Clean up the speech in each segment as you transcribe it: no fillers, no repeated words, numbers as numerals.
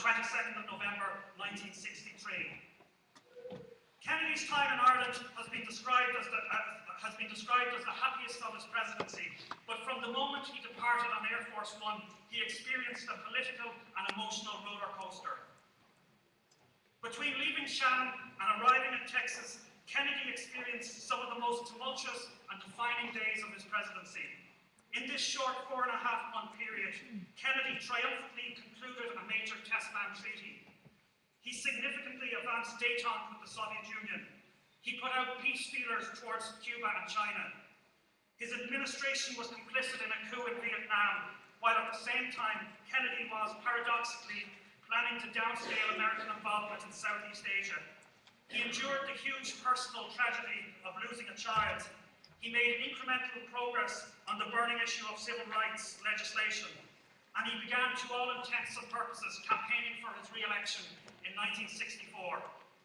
22nd of November 1963. Kennedy's time in Ireland has been described as the happiest of his presidency, but from the moment he departed on Air Force One, he experienced a political and emotional roller coaster. Between leaving Shannon and arriving in Texas, Kennedy experienced some of the most tumultuous and defining days of his presidency. In this short 4.5-month period, Kennedy triumphantly concluded a major test ban treaty. He significantly advanced détente with the Soviet Union. He put out peace feelers towards Cuba and China. His administration was complicit in a coup in Vietnam, while at the same time, Kennedy was paradoxically planning to downscale American involvement in Southeast Asia. He endured the huge personal tragedy of losing a child. He made incremental progress on the burning issue of civil rights legislation, and he began, to all intents and purposes, campaigning for his re-election in 1964.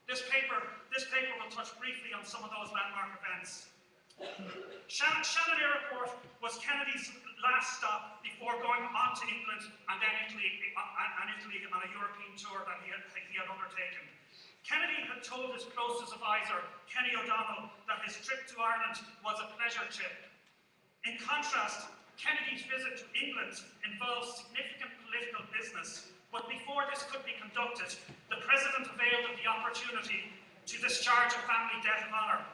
This paper will touch briefly on some of those landmark events. Shannon Airport was Kennedy's last stop before going on to England and then Italy on a European tour that he had undertaken. Kennedy had told his closest advisor, Kenny O'Donnell, that his trip to Ireland was a pleasure trip. In contrast, Kennedy's visit to England involved significant political business, but before this could be conducted, the President availed of the opportunity to discharge a family debt of honour.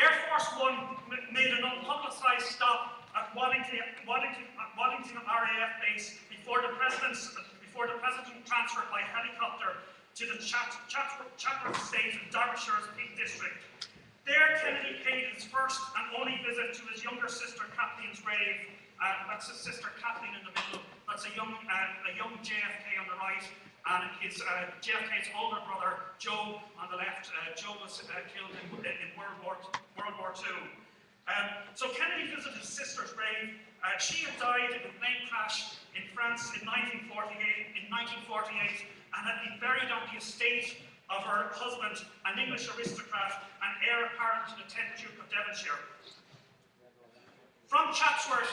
Air Force One made an unpublicised stop at Waddington RAF base before the President transferred by helicopter to the Chatsworth Estate in Derbyshire's Peak District. There, Kennedy paid his first and only visit to his younger sister Kathleen's grave. That's his sister Kathleen in the middle. That's a young JFK on the right, and his JFK's older brother Joe on the left. Joe was killed in World War II. So Kennedy visited his sister's grave. She had died in a plane crash in France in 1948, and had been buried on the estate of her husband, an English aristocrat and heir apparent to the 10th Duke of Devonshire. From Chatsworth,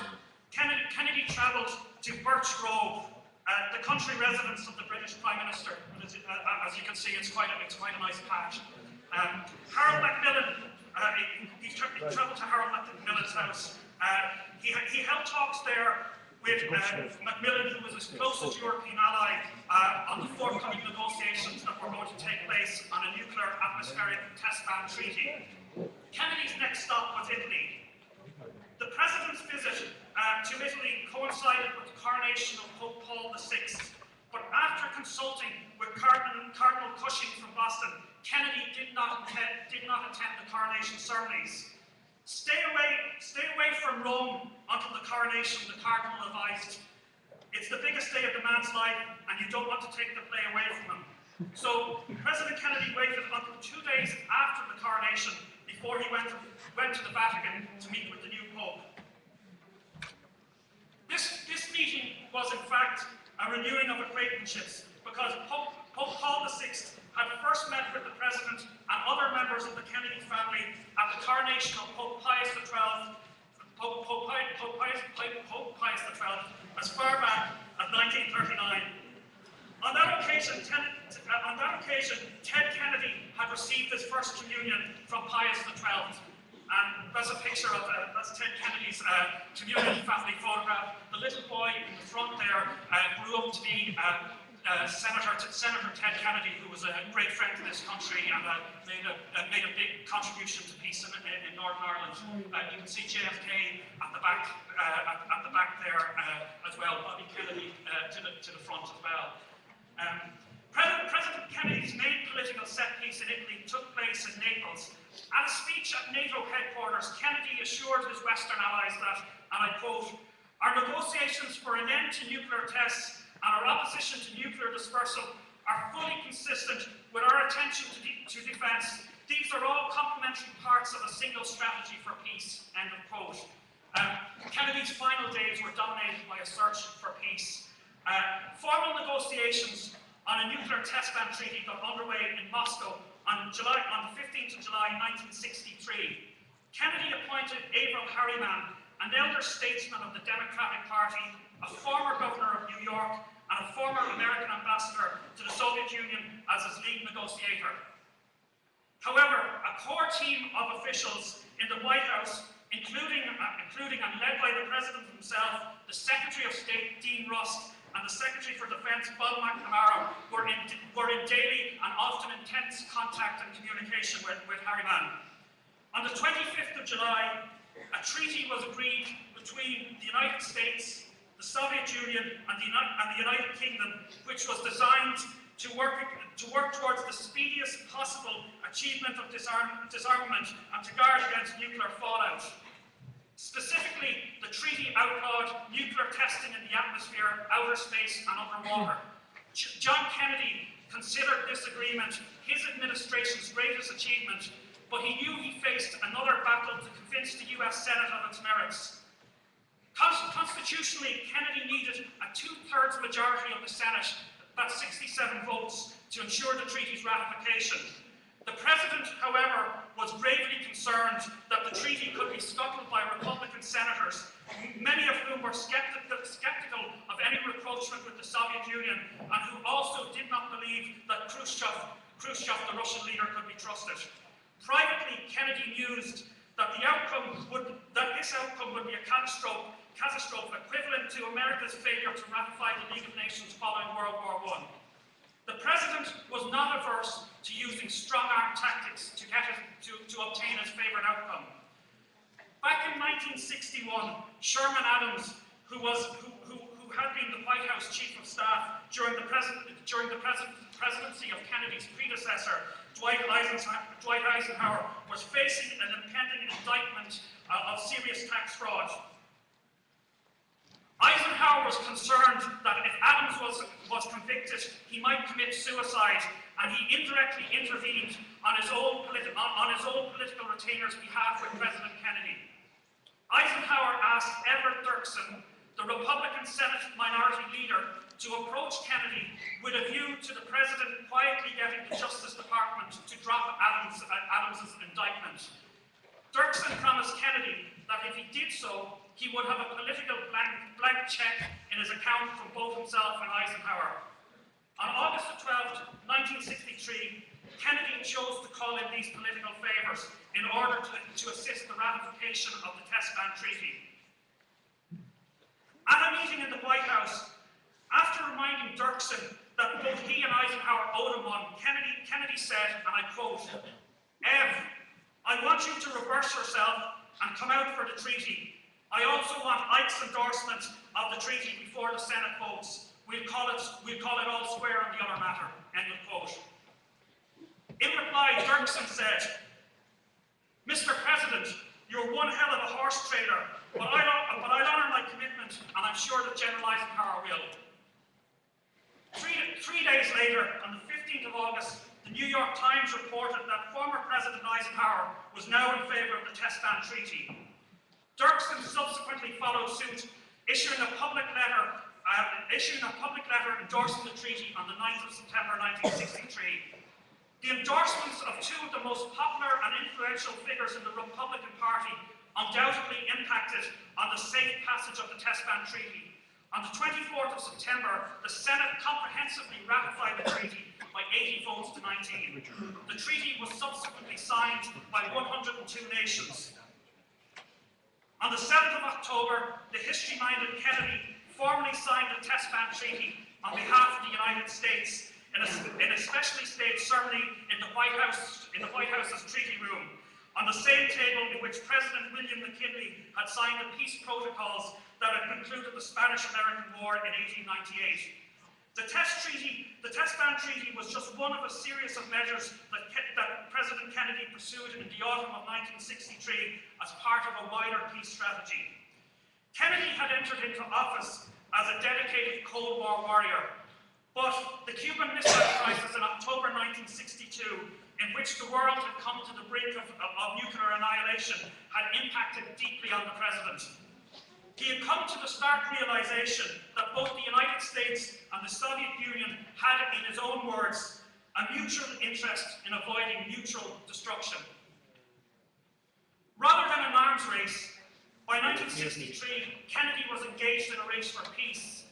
Kennedy travelled to Birch Grove, the country residence of the British Prime Minister. As you can see, it's quite a nice patch. Harold Macmillan, he travelled to Harold Macmillan's house. He held talks there with Macmillan, who was his closest European ally, on the forthcoming negotiations that were going to take place on a nuclear atmospheric test ban treaty. Kennedy's next stop was Italy. The President's visit to Italy coincided with the coronation of Pope Paul VI, but after consulting with Cardinal Cushing from Boston, Kennedy did not attend the coronation ceremonies. Stay away from Rome until the coronation, the Cardinal advised. It's the biggest day of the man's life, and you don't want to take the play away from him. So President Kennedy waited until 2 days after the coronation before he went to the Vatican to meet with the new Pope. This meeting was, in fact, a renewing of acquaintanceships, because Pope Paul VI had first met with the President and other members of the Kennedy family at the coronation of Pope Pius XII, as far back as 1939. On that occasion, Ted Kennedy had received his first communion from Pius XII. And that's a picture of that's Ted Kennedy's communion family photograph. The little boy in the front there grew up to be Senator Ted Kennedy, who was a great friend to this country and made a big contribution to peace in Northern Ireland. You can see JFK at the back there as well. Bobby Kennedy to the front as well. President Kennedy's main political set piece in Italy took place in Naples. At a speech at NATO headquarters, Kennedy assured his Western allies that, and I quote, "Our negotiations for an end to nuclear tests and our opposition to nuclear dispersal are fully consistent with our attention to defence. These are all complementary parts of a single strategy for peace," end of quote. Kennedy's final days were dominated by a search for peace. Formal negotiations on a nuclear test ban treaty got underway in Moscow on the 15th of July 1963. Kennedy appointed Averell Harriman, an elder statesman of the Democratic Party, a former governor of New York, Soviet Union as his lead negotiator. However, a core team of officials in the White House, including and led by the President himself, the Secretary of State, Dean Rusk, and the Secretary for Defence, Bob McNamara, were in daily and often intense contact and communication with Harriman. On the 25th of July, a treaty was agreed between the United States, the Soviet Union, and the United Kingdom, which was designed to work towards the speediest possible achievement of disarmament and to guard against nuclear fallout. Specifically, the treaty outlawed nuclear testing in the atmosphere, outer space, and underwater. John Kennedy considered this agreement his administration's greatest achievement, but he knew he faced another battle to convince the US Senate of its merits. Constitutionally, Kennedy needed a 2/3 majority of the Senate, that's 67 votes, to ensure the treaty's ratification. The President, however, was gravely concerned that the treaty could be scuttled by Republican senators, many of whom were skeptical of any rapprochement with the Soviet Union, and who also did not believe that Khrushchev, the Russian leader, could be trusted. Privately, Kennedy mused that this outcome would be a catastrophe equivalent to America's failure to ratify the League of Nations following World War I. The President was not averse to using strong-arm tactics to obtain his favourite outcome. Back in 1961, Sherman Adams, who had been the White House Chief of Staff during the presidency of Kennedy's predecessor, Dwight Eisenhower, was facing an impending indictment of serious tax fraud. Eisenhower was concerned that if Adams was convicted, he might commit suicide, and he indirectly intervened on his own political retainer's behalf with President Kennedy. Eisenhower asked Everett Dirksen, the Republican Senate minority leader, to approach Kennedy with a view to the President quietly getting the Justice Department to drop Adams's indictment. Dirksen promised Kennedy that if he did so, he would have a political blank check in his account from both himself and Eisenhower. On August 12, 1963, Kennedy chose to call in these political favours in order to assist the ratification of the Test Ban Treaty. At a meeting in the White House, after reminding Dirksen that both he and Eisenhower owed him one, Kennedy said, and I quote, "Ev, I want you to reverse yourself and come out for the treaty. I also want Ike's endorsement of the treaty before the Senate votes. We'll call it all square on the other matter." End of quote. In reply, Dirksen said, "Mr. President, you're one hell of a horse trader, but I'll honour my commitment, and I'm sure that General Eisenhower will." Three days later, on the 15th of August, the New York Times reported that former President Eisenhower was now in favour of the Test Ban Treaty. Dirksen subsequently followed suit, issuing a public letter endorsing the treaty on the 9th of September 1963. The endorsements of two of the most popular and influential figures in the Republican Party undoubtedly impacted on the safe passage of the Test Ban Treaty. On the 24th of September, the Senate comprehensively ratified the treaty by 80 votes to 19. The treaty was subsequently signed by 102 nations. On the 7th of October, the history-minded Kennedy formally signed the Test Ban Treaty on behalf of the United States in a specially staged ceremony in the White House's Treaty Room, on the same table in which President William McKinley had signed the peace protocols that had concluded the Spanish-American War in 1898. The Test Ban Treaty was just one of a series of measures that President Kennedy pursued in the autumn of 1963 as part of a wider peace strategy. Kennedy had entered into office as a dedicated Cold War warrior, but the Cuban Missile Crisis in October 1962, in which the world had come to the brink of nuclear annihilation, had impacted deeply on the President. He had come to the stark realization that both the United States and the Soviet Union had, in his own words, a mutual interest in avoiding mutual destruction. Rather than an arms race, by 1963, Kennedy was engaged in a race for peace.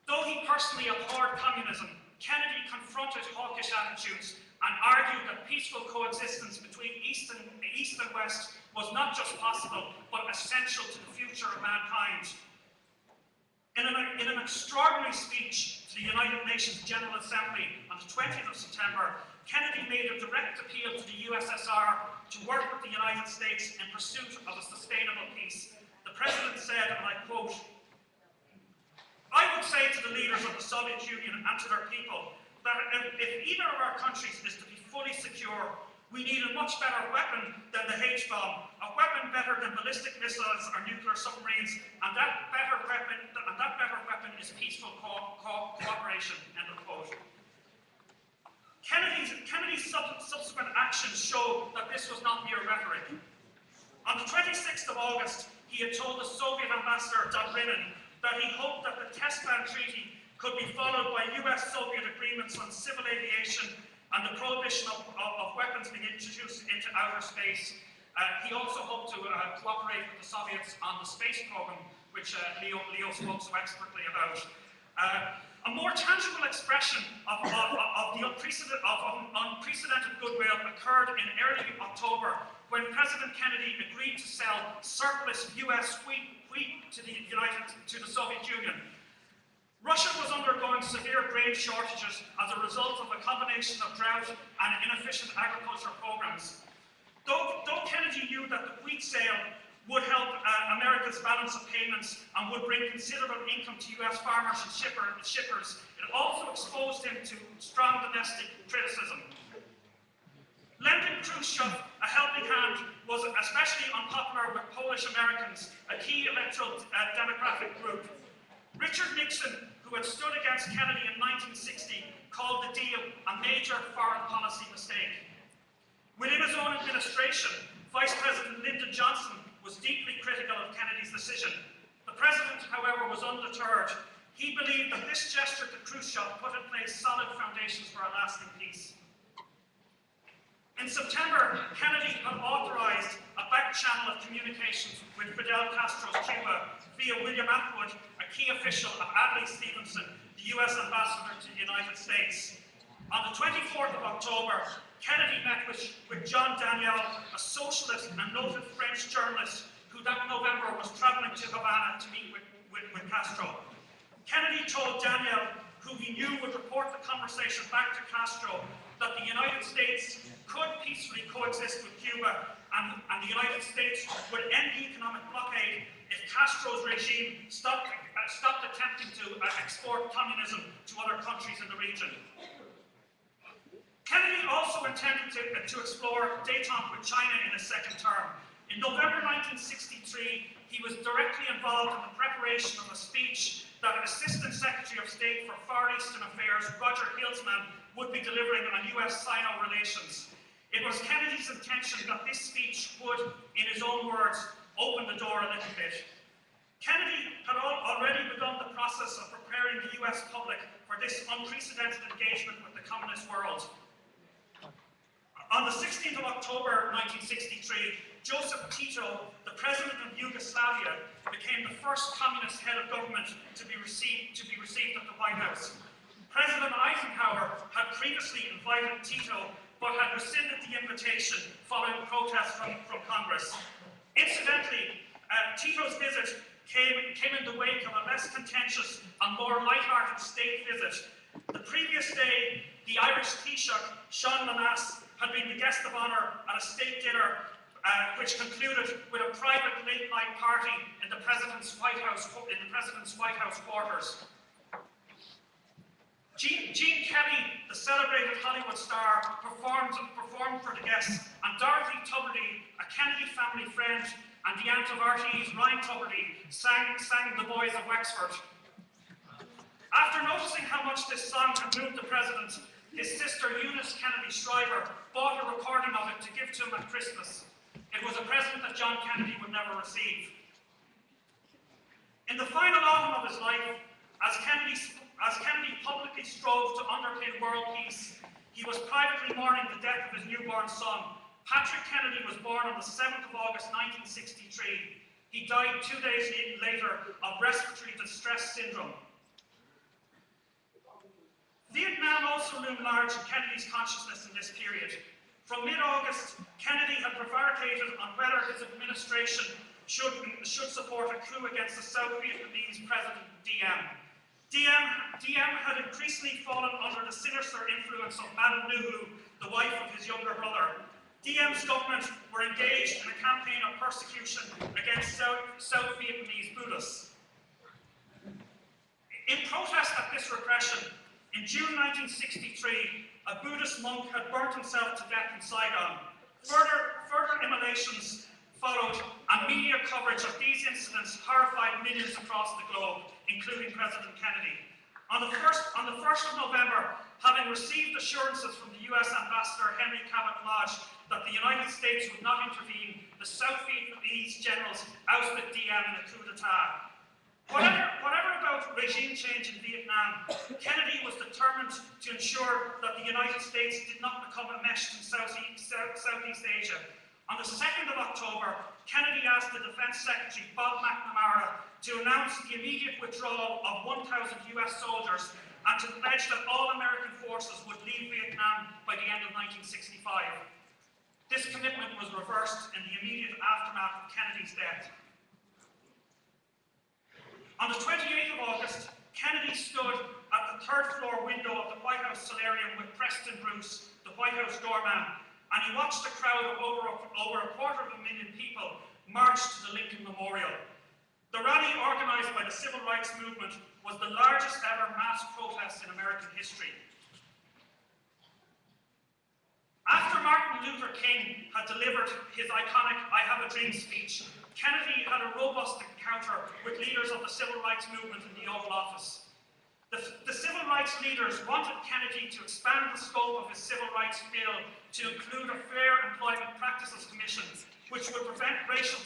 Though he personally abhorred communism, Kennedy confronted hawkish attitudes and argued that peaceful coexistence between East and West was not just possible, but essential to the future of mankind. In an extraordinary speech to the United Nations General Assembly on the 20th of September, Kennedy made a direct appeal to the USSR to work with the United States in pursuit of a sustainable peace. The President said, and I quote, "I would say to the leaders of the Soviet Union and to their people that if either of our countries is to be fully secure, we need a much better weapon than the H-bomb, a weapon better than ballistic missiles or nuclear submarines, and that better weapon is peaceful cooperation." End of quote. Kennedy's subsequent actions show that this was not mere rhetoric. On the 26th of August, he had told the Soviet ambassador Dobrinin that he hoped that the Test Ban Treaty could be followed by US-Soviet agreements on civil aviation and the prohibition of weapons being introduced into outer space. He also hoped to cooperate with the Soviets on the space program, which Leo spoke so expertly about. A more tangible expression of unprecedented goodwill occurred in early October when President Kennedy agreed to sell surplus US wheat to the Soviet Union. Russia was undergoing severe grain shortages as a result of a combination of drought and inefficient agricultural programs. Though Kennedy knew that the wheat sale would help America's balance of payments and would bring considerable income to US farmers and shippers, it also exposed him to strong domestic criticism. Lending Khrushchev a helping hand was especially unpopular with Polish Americans, a key electoral demographic group. Richard Nixon, who had stood against Kennedy in 1960, called the deal a major foreign policy mistake. Within his own administration, Vice President Lyndon Johnson was deeply critical of Kennedy's decision. The president, however, was undeterred. He believed that this gesture to Khrushchev put in place solid foundations for a lasting peace. In September, Kennedy had authorized a back channel of communications with Fidel Castro's Cuba via William Atwood, a key official of Adlai Stevenson, the US ambassador to the United States. On the 24th of October, Kennedy met with John Daniel, a socialist and noted French journalist who that November was traveling to Havana to meet with Castro. Kennedy told Daniel, who he knew would report the conversation back to Castro, that the United States could peacefully coexist with Cuba and the United States would end the economic blockade if Castro's regime stopped attempting to export communism to other countries in the region. Kennedy also intended to explore détente with China in his second term. In November 1963, he was directly involved in the preparation of a speech that Assistant Secretary of State for Far Eastern Affairs Roger Hilsman would be delivering on US-Sino relations. It was Kennedy's intention that this speech would, in his own words, open the door a little bit. Kennedy had already begun the process of preparing the US public for this unprecedented engagement with the communist world. On the 16th of October 1963, Joseph Tito, the president of Yugoslavia, became the first communist head of government to be received at the White House. President Eisenhower had previously invited Tito, but had rescinded the invitation following protests from Congress. Incidentally, Tito's visit came in the wake of a less contentious and more light-hearted state visit. The previous day, the Irish Taoiseach, Sean Manasse, had been the guest of honour at a state dinner which concluded with a private late-night party in the President's White House quarters. Gene Kelly, the celebrated Hollywood star, performed for the guests, and Dorothy Tuberty, a Kennedy family friend, and the aunt of RTE's Ryan Tuberty sang The Boys of Wexford. After noticing how much this song had moved the president, his sister Eunice Kennedy Shriver bought a recording of it to give to him at Christmas. It was a present that John Kennedy would never receive. In the final autumn of his life, as Kennedy publicly strove to underpin world peace, he was privately mourning the death of his newborn son. Patrick Kennedy was born on the 7th of August 1963. He died 2 days later of respiratory distress syndrome. Vietnam also loomed large in Kennedy's consciousness in this period. From mid-August, Kennedy had prevaricated on whether his administration should support a coup against the South Vietnamese President Diem. Diem had increasingly fallen under the sinister influence of Madame Nuhu, the wife of his younger brother. Diem's government were engaged in a campaign of persecution against South Vietnamese Buddhists. In protest at this repression, in June 1963, a Buddhist monk had burnt himself to death in Saigon. Further immolations followed, and media coverage of these incidents horrified millions across the globe, including President Kennedy. On the 1st of November, having received assurances from the US Ambassador Henry Cabot Lodge that the United States would not intervene, the South Vietnamese generals ousted Diem in a coup d'etat. Whatever about regime change in Vietnam, Kennedy was determined to ensure that the United States did not become enmeshed in Southeast Asia. On the 2nd of October, Kennedy asked the Defense Secretary Bob McNamara to announce the immediate withdrawal of 1,000 US soldiers and to pledge that all American forces would leave Vietnam by the end of 1965. This commitment was reversed in the immediate aftermath of Kennedy's death. On the 28th of August, Kennedy stood at the third-floor window of the White House solarium with Preston Bruce, the White House doorman, and he watched a crowd of over 250,000 people march to the Lincoln Memorial. The rally, organised by the Civil Rights Movement, was the largest ever mass protest in American history. After Martin Luther King had delivered his iconic "I Have a Dream" speech, Kennedy had a robust encounter with leaders of the Civil Rights Movement in the Oval Office. The civil rights leaders wanted Kennedy to expand the scope of his civil rights bill to include a Fair Employment Practices Commission, which would prevent racial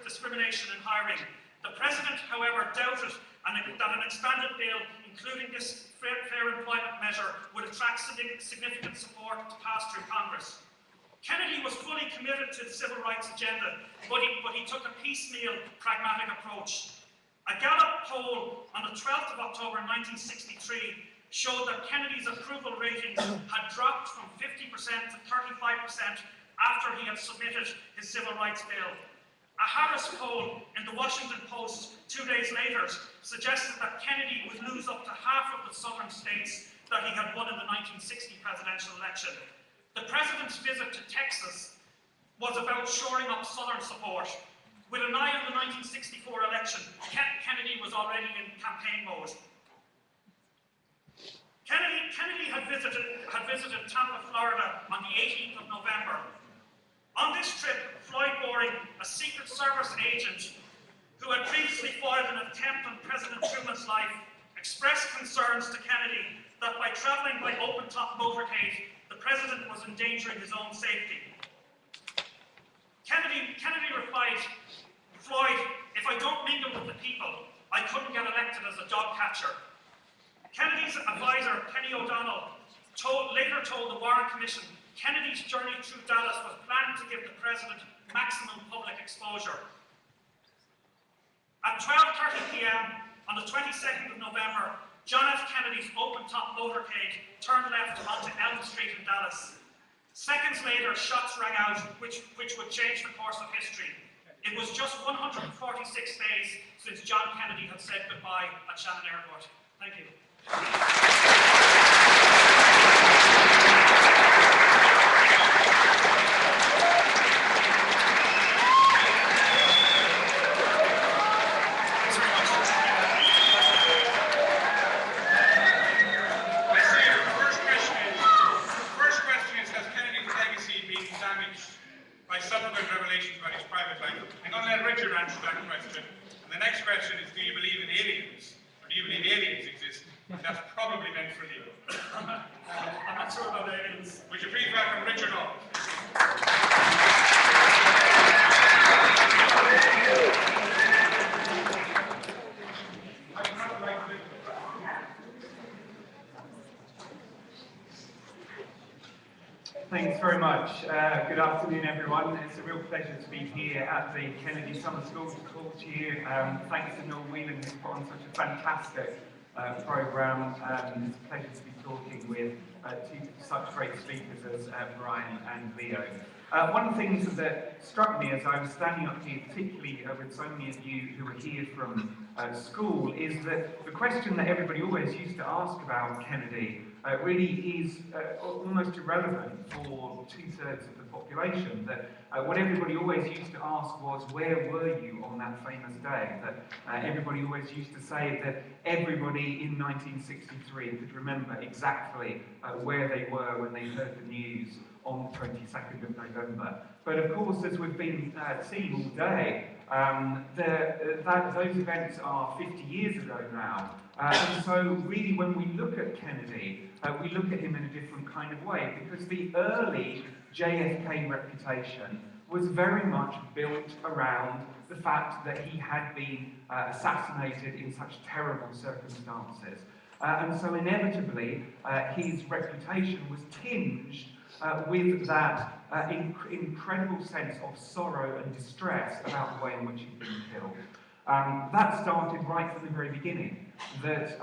discrimination in hiring. The President, however, doubted that an expanded bill, including this fair employment measure, would attract significant support to pass through Congress. Kennedy was fully committed to the civil rights agenda, but he took a piecemeal, pragmatic approach. A Gallup poll on the 12th of October 1963 showed that Kennedy's approval ratings had dropped from 50% to 35% after he had submitted his civil rights bill. A Harris poll in the Washington Post 2 days later suggested that Kennedy would lose up to half of the southern states that he had won in the 1960 presidential election. The president's visit to Texas was about shoring up southern support. With an eye on the 1964 election, Kennedy was already in campaign mode. Kennedy had visited Tampa, Florida on the 18th of November. On this trip, Floyd Boring, a Secret Service agent who had previously foiled an attempt on President Truman's life, expressed concerns to Kennedy that by travelling by open-top motorcade, the President was endangering his own safety. Kennedy replied, "Floyd, if I don't mingle with the people, I couldn't get elected as a dog catcher." Kennedy's advisor, Penny O'Donnell, later told the Warren Commission Kennedy's journey through Dallas was planned to give the President maximum public exposure. At 12:30 p.m. on the 22nd of November, John F. Kennedy's open-top motorcade turned left onto Elm Street in Dallas. Seconds later, shots rang out, which would change the course of history. It was just 146 days since John Kennedy had said goodbye at Shannon Airport. Thank you. That's probably meant for you. I'm not sure about aliens. Would you please welcome Richard Hall? Thanks very much. Good afternoon, everyone. It's a real pleasure to be here at the Kennedy Summer School to talk to you. Thanks to Noel Whelan who's put on such a fantastic programme. It's a pleasure to be talking with two such great speakers as Brian and Leo. One of the things that struck me as I was standing up here, particularly with so many of you who are here from school, is that the question that everybody always used to ask about Kennedy really is almost irrelevant for 2/3 of the population. That what everybody always used to ask was, where were you on that famous day? That everybody always used to say that everybody in 1963 could remember exactly where they were when they heard the news on the 22nd of November. But of course, as we've been seeing all day, those events are 50 years ago now. And so really when we look at Kennedy, we look at him in a different kind of way, because the early JFK reputation was very much built around the fact that he had been assassinated in such terrible circumstances. And so inevitably, his reputation was tinged with that incredible sense of sorrow and distress about the way in which he'd been killed. That started right from the very beginning, that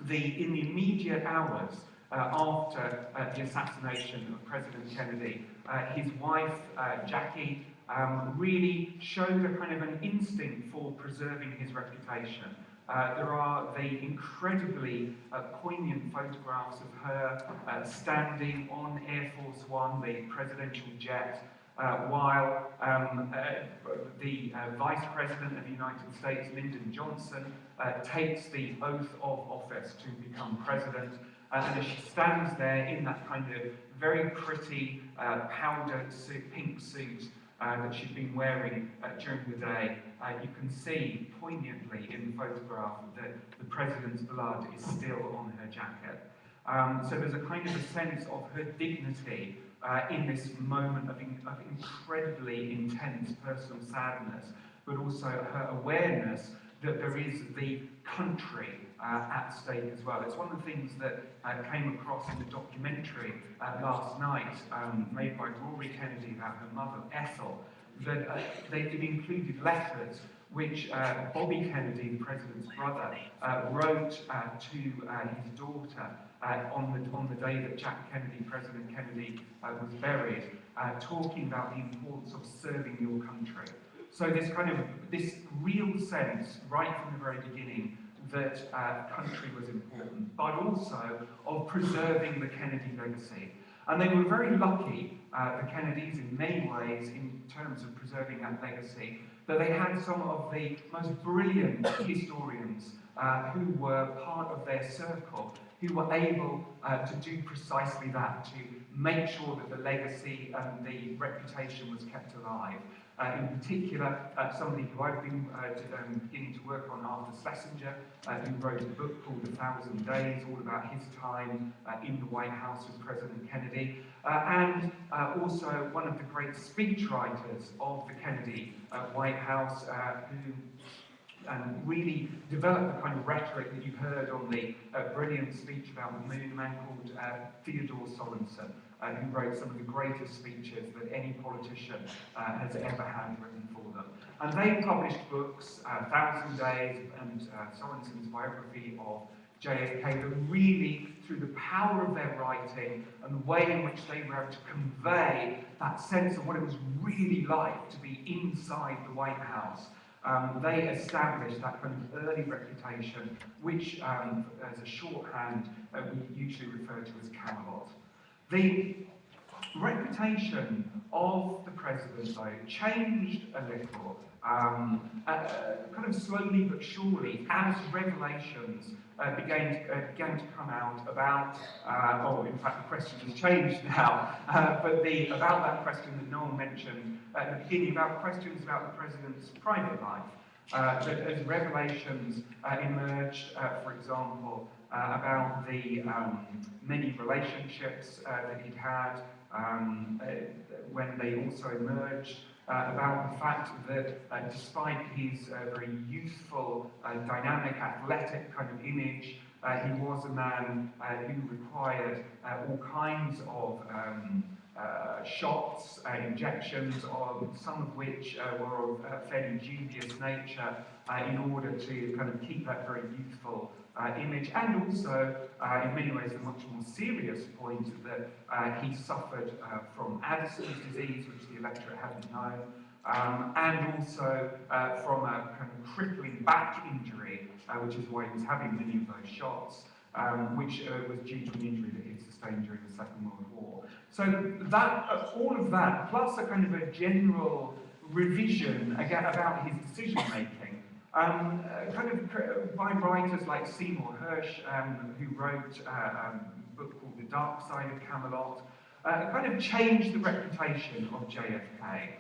in the immediate hours after the assassination of President Kennedy, his wife, Jackie, really showed a kind of an instinct for preserving his reputation. There are the incredibly poignant photographs of her standing on Air Force One, the presidential jet, while the Vice President of the United States, Lyndon Johnson, takes the oath of office to become president. And as she stands there in that kind of very pretty powdered pink suit that she'd been wearing during the day, you can see poignantly in the photograph that the president's blood is still on her jacket. So there's a kind of a sense of her dignity in this moment of incredibly intense personal sadness, but also her awareness that there is the country at stake as well. It's one of the things that came across in the documentary last night, made by Rory Kennedy about her mother, Ethel, that it included letters which Bobby Kennedy, the president's brother, wrote to his daughter on the day that President Kennedy was buried, talking about the importance of serving your country. So this real sense, right from the very beginning, that country was important, but also of preserving the Kennedy legacy. And they were very lucky, the Kennedys, in many ways, in terms of preserving that legacy, that they had some of the most brilliant historians who were part of their circle, who were able to do precisely that, to make sure that the legacy and the reputation was kept alive. In particular, somebody who I've been beginning to work on, Arthur Schlesinger, who wrote a book called 1,000 Days, all about his time in the White House with President Kennedy, and also one of the great speechwriters of the Kennedy White House, who really developed the kind of rhetoric that you heard on the brilliant speech about the moon, a man called Theodore Sorensen, who wrote some of the greatest speeches that any politician has ever had written for them. And they published books, 1,000 Days and Sorensen's biography of JFK, that really, through the power of their writing and the way in which they were able to convey that sense of what it was really like to be inside the White House, they established that kind of early reputation, which, as a shorthand, we usually refer to as Camelot. The reputation of the president, though, changed a little, kind of slowly but surely, as revelations began to come out about, in fact the question has changed now, but about that question that Noel mentioned at the beginning, about questions about the president's private life. That as revelations emerged, for example, about the many relationships that he'd had, when they also emerged about the fact that despite his very youthful, dynamic, athletic kind of image, he was a man who required all kinds of shots and injections, some of which were of a fairly dubious nature, in order to kind of keep that very youthful image, and also, in many ways, a much more serious point that he suffered from Addison's disease, which the electorate hadn't known, and also from a kind of crippling back injury, which is why he was having many of those shots, which was due to an injury that he sustained during the Second World War. So that, all of that, plus a kind of a general revision again about his decision-making, kind of by writers like Seymour Hersh, who wrote a book called The Dark Side of Camelot, kind of changed the reputation of JFK.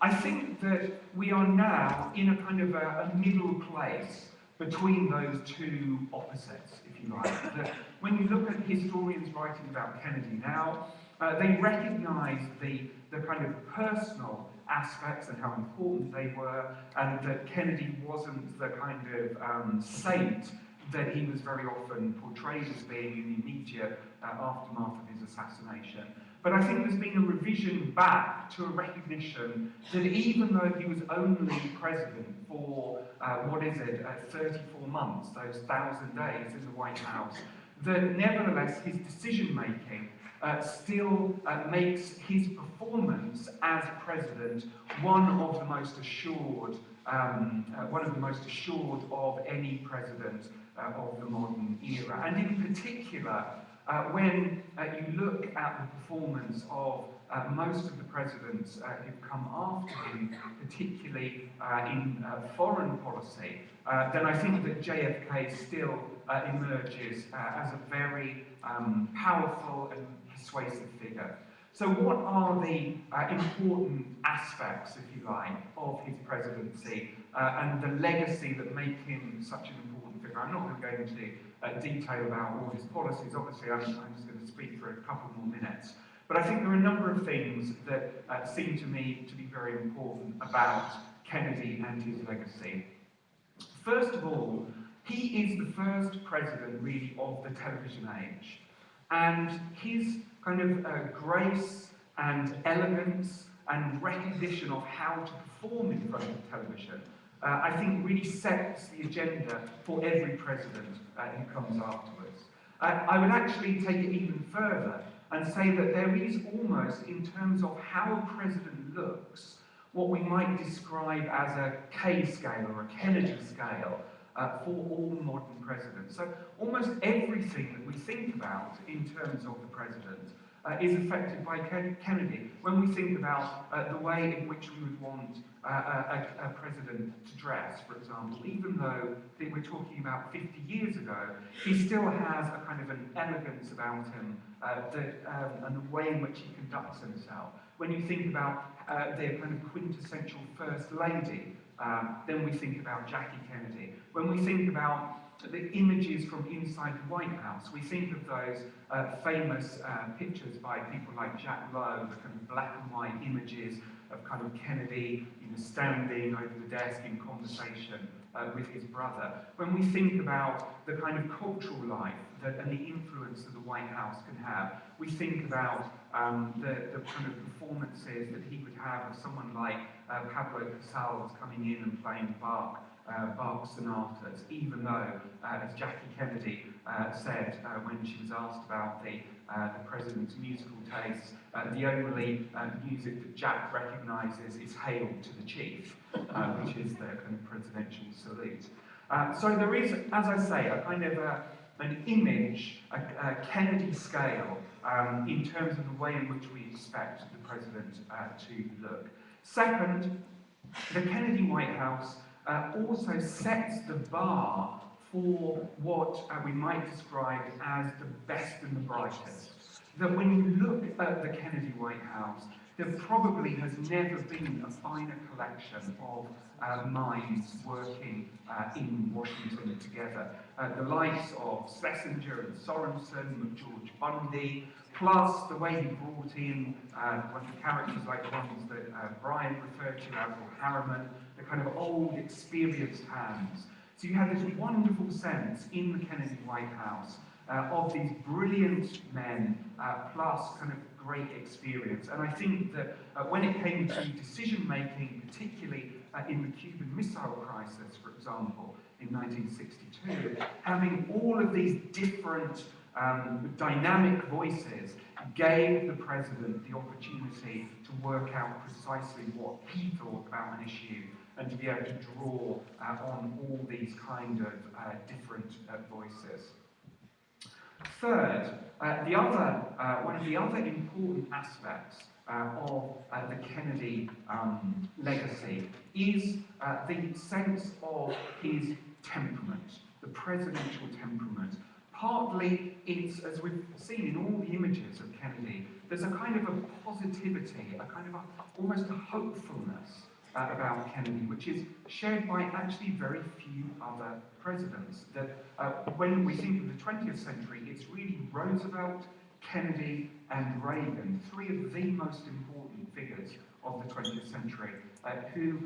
I think that we are now in a kind of a middle place between those two opposites, if you like. That when you look at historians writing about Kennedy now, they recognise the kind of personal aspects and how important they were, and that Kennedy wasn't the kind of saint that he was very often portrayed as being in the immediate aftermath of his assassination. But I think there's been a revision back to a recognition that even though he was only president for, 34 months, those 1,000 days in the White House, that nevertheless his decision-making still makes his performance as president one of the most assured of any president of the modern era. And in particular, when you look at the performance of most of the presidents who've come after him, particularly in foreign policy, then I think that JFK still emerges as a very powerful and persuasive figure. So what are the important aspects, if you like, of his presidency and the legacy that make him such an important figure? I'm not going to go into detail about all his policies. Obviously, I'm just going to speak for a couple more minutes. But I think there are a number of things that seem to me to be very important about Kennedy and his legacy. First of all, he is the first president, really, of the television age. And his kind of grace and elegance and recognition of how to perform in front of television, I think really sets the agenda for every president who comes afterwards. I would actually take it even further and say that there is almost, in terms of how a president looks, what we might describe as a K scale or a Kennedy scale for all modern presidents. So almost everything that we think about in terms of the president is affected by Kennedy. When we think about the way in which we would want a president to dress, for example, even though we're talking about 50 years ago, he still has a kind of an elegance about him and the way in which he conducts himself. When you think about the kind of quintessential First Lady, then we think about Jackie Kennedy. When we think about the images from inside the White House, we think of those famous pictures by people like Jack Lowe, the kind of black and white images of kind of Kennedy, standing over the desk in conversation with his brother. When we think about the kind of cultural life and the influence that the White House can have, we think about the kind of performances that he would have of someone like Pablo Casals coming in and playing Bach sonatas, even though, as Jackie Kennedy said when she was asked about the president's musical tastes, the only music that Jack recognises is Hail to the Chief, which is the kind of presidential salute. So there is, as I say, a kind of an image, a Kennedy scale, in terms of the way in which we expect the president to look. Second, the Kennedy White House also sets the bar for what we might describe as the best and the brightest. That when you look at the Kennedy White House, there probably has never been a finer collection of minds working in Washington together. The likes of Schlesinger and Sorensen, George Bundy, plus the way he brought in one of the characters like the ones that Brian referred to, Avril Harriman, the kind of old, experienced hands. So you have this wonderful sense in the Kennedy White House of these brilliant men, plus kind of great experience. And I think that when it came to decision-making, particularly in the Cuban Missile Crisis, for example, in 1962, having all of these different dynamic voices gave the president the opportunity to work out precisely what he thought about an issue and to be able to draw on all these kind of different voices. Third, one of the other important aspects of the Kennedy legacy is the sense of his temperament, the presidential temperament. Partly, it's, as we've seen in all the images of Kennedy, there's a kind of a positivity, a kind of almost a hopefulness about Kennedy, which is shared by actually very few other presidents. That when we think of the 20th century, it's really Roosevelt, Kennedy, and Reagan, three of the most important figures of the 20th century, who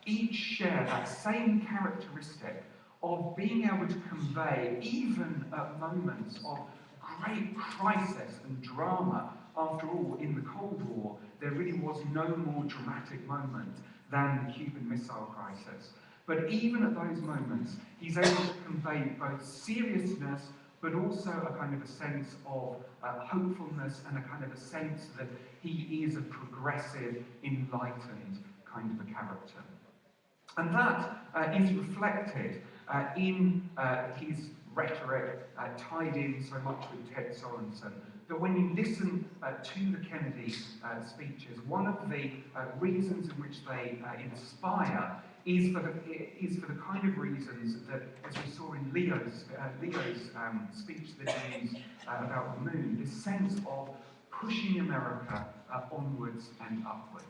each share that same characteristic of being able to convey, even at moments of great crisis and drama. After all, in the Cold War, there really was no more dramatic moment than the Cuban Missile Crisis. But even at those moments, he's able to convey both seriousness, but also a kind of a sense of hopefulness and a kind of a sense that he is a progressive, enlightened kind of a character. And that is reflected in his rhetoric, tied in so much with Ted Sorensen, that when you listen to the Kennedy speeches, one of the reasons in which they inspire is for the kind of reasons that, as we saw in Leo's speech that he used about the moon, this sense of pushing America onwards and upwards.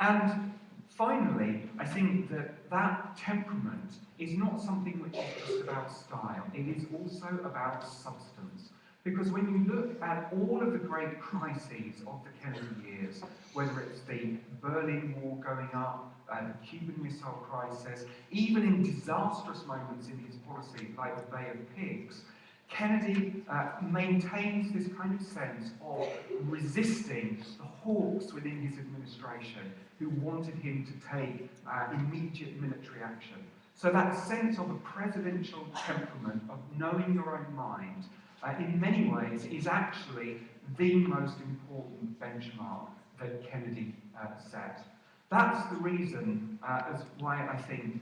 And finally, I think that temperament is not something which is just about style. It is also about substance. Because when you look at all of the great crises of the Kennedy years, whether it's the Berlin Wall going up, the Cuban Missile Crisis, even in disastrous moments in his policy, like the Bay of Pigs, Kennedy maintains this kind of sense of resisting the hawks within his administration who wanted him to take immediate military action. So that sense of a presidential temperament, of knowing your own mind, in many ways is actually the most important benchmark that Kennedy set. That's the reason as why I think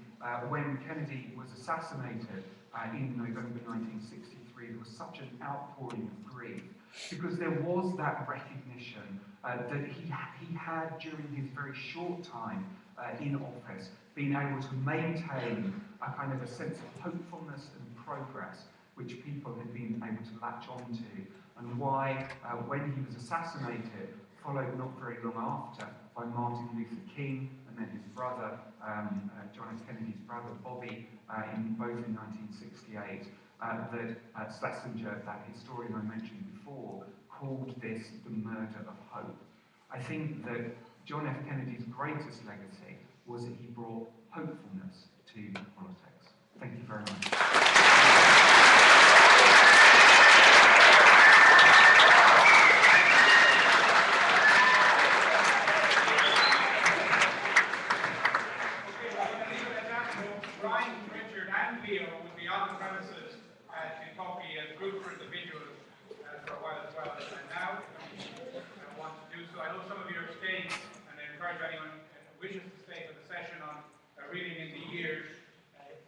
when Kennedy was assassinated in November 1963, there was such an outpouring of grief, because there was that recognition that he had, during his very short time in office, been able to maintain a kind of a sense of hopefulness and progress which people had been able to latch onto, and why, when he was assassinated, followed not very long after by Martin Luther King and then his brother, John F. Kennedy's brother, Bobby, both in 1968, that Schlesinger, that historian I mentioned before, called this the murder of hope. I think that John F. Kennedy's greatest legacy was that he brought hopefulness to politics. Thank you very much.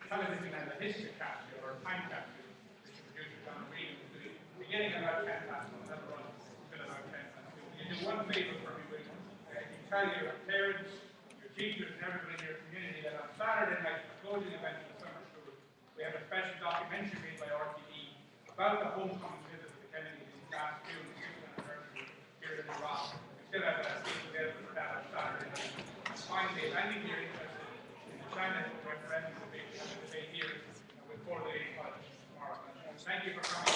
Television as a history capsule or a time capsule, which the producer John Reed was doing, beginning about 10 past 1, another run until about 10 past 2. You do one favour for me, will you? You tell your parents, your teachers, and everybody in your community that on Saturday night, the closing event of the summer school, we have a special documentary made by RTE about the homecoming visit of the Kennedys in last June, the 60th anniversary here in Iraq. We still have a scene available for that on Saturday night. And finally, if any of you are interested in the China referendum debate here before the 8 tomorrow. Thank you for coming.